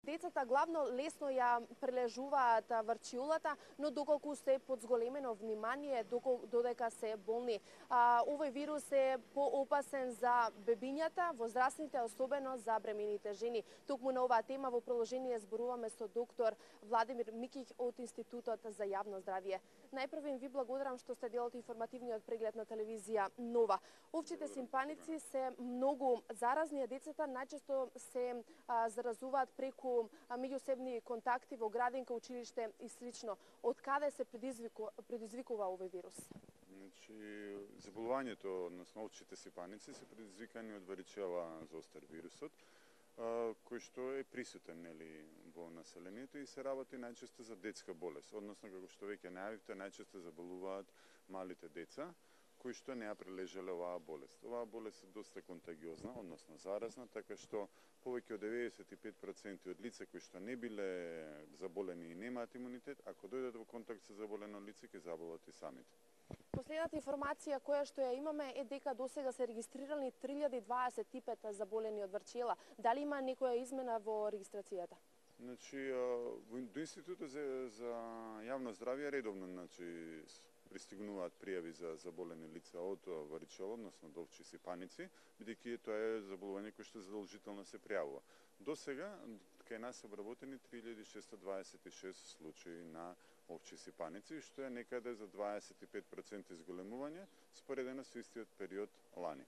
Децата главно лесно ја прележуваат врчиолата, но доколку се под зголемено внимание, додека се болни. Овој вирус е поопасен за бебињата, возрастните, особено за бремените жени. Токму на оваа тема во продолжение зборуваме со доктор Владимир Микиќ од Институтот за јавно здравје. Најпрво ви благодарам што сте дел од информативниот преглед на телевизија Нова. Овчите симпаници се многу заразни, а децата најчесто се заразуваат преку меѓусебни контакти во градинка, училиште и слично. Од каде се предизвикува овој вирус? Значи, заболувањето, односно овчите сипаници, се предизвикани од варичела зостер вирусот, кој што е присутен во населението и се работи најчесто за детска болест, односно како што веќе најавивте, најчесто заболуваат малите деца кои што не ја прележале оваа болест. Оваа болест е доста контагиозна, односно заразна, така што повеќе од 95% од лица кои што не биле заболени и немаат имунитет, ако дојдат во контакт со заболено лице, ќе заболат и самите. Последната информација која што ја имаме е дека досега се регистрирани 3025 заболени од врчела. Дали има некоја измена во регистрацијата? Значи, до Институтот за јавно здравје редовно пристигнуваат пријави за заболени лица од варичела, односно од овчи сипаници, бидејќи тоа е заболување кое што задолжително се пријавува. До сега кај нас се обработени 3626 случаи на овчи сипаници, што е некаде за 25% изголемување споредено со истиот период лани.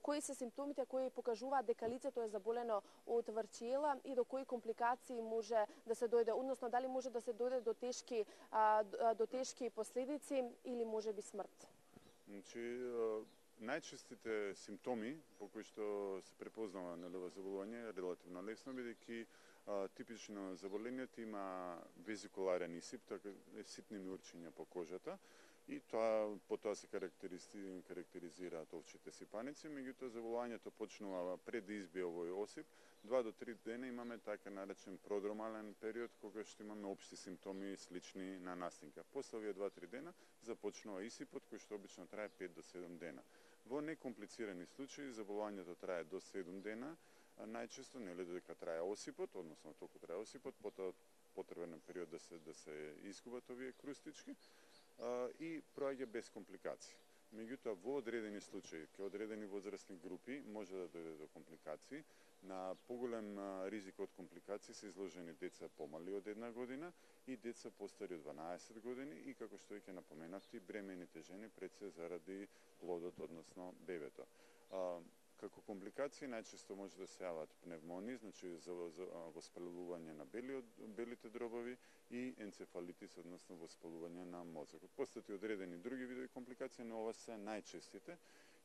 Кои се симптомите кои покажуваат дека лицето е заболено од врчиела и до кои компликации може да се дојде, односно дали може да се дојде до тешки последици или можеби смрт? Значи, најчестите симптоми по кои што се препознава ова заболување е релативно лесно, бидејќи типично заболението има везикуларен исип, така ситни мурчиња по кожата, и потоа се карактеризираат овчите сипаници, меѓутоа заболувањето почнува пред да избие овој осип, 2 до 3 дена имаме така наречен продромален период кога што имаме општи симптоми слични на настинка. После овие 2-3 дена започнува исипот кој што обично трае 5 до 7 дена. Во некомплицирани случаи заболувањето трае до 7 дена, најчесто додека трае осипот, односно толку трае осипот, потоа потребен период да се изгубат овие крустички и проаѓа без компликации. Меѓутоа, во одредени случаи, кај одредени возрастни групи, може да дојде до компликации. На поголем ризик од компликации се изложени деца помали од 1 година и деца постари од 12 години и, како што веќе напоменавте, бремените жени пред се заради плодот, односно бебето. Како компликации најчесто може да се јават пневмонии, значи воспалување на белите дробови и енцефалитис, односно воспалување на мозокот. Постојат и одредени други видови компликации, но ова се најчестите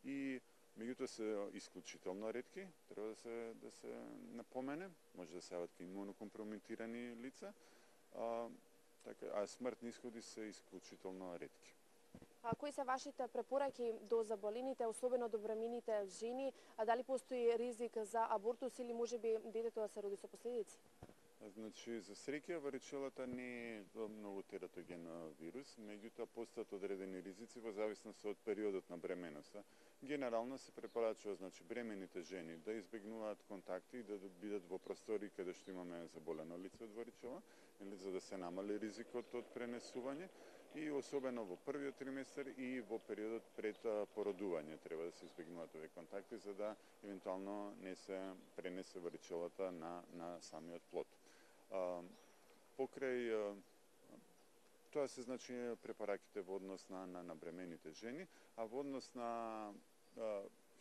и меѓутоа се исклучително ретки, треба да се напомене, може да се јават кај имунокомпрометирани лица, а смртни исходи се исклучително ретки. Кои се вашите препораки до заболените, особено до бремените жени? Дали постои ризик за абортус или можеби детето да се роди со последици? Значи, за среќа, варичелата не е многу тератоген вирус, меѓутоа постојат одредени ризици во зависност од периодот на бременоста. Генерално се препорачува, значи, бремените жени да избегнуваат контакти и да бидат во простори каде што имаме заболено лице од варичела, за да се намали ризикот од пренесување и особено во првиот триместар и во периодот пред породување треба да се избегнуваат овие контакти за да евентуално не се пренесе варичелата на самиот плод. Покрај тоа се значи препараките во однос на бремените жени, а во однос на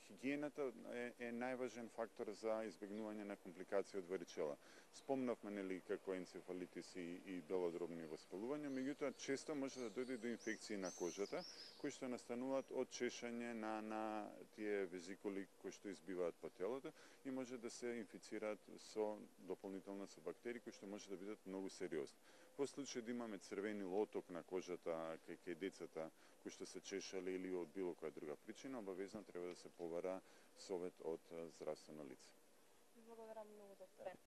хигиената е најважен фактор за избегнување на компликации од варичела. Спомнавме како енцефалитис и белодробни воспалувања, меѓутоа често може да дојде до инфекции на кожата, кои што настануваат од чешање на тие везикули кои што избиваат по телото и може да се инфицираат дополнително со бактерии кои што може да бидат многу сериозни. Во случај да имаме црвени лоток на кожата кај децата кои што се чешале или од било која друга причина, обавезно треба да се побара совет од здравствено лице. Благодарам многу, докторе.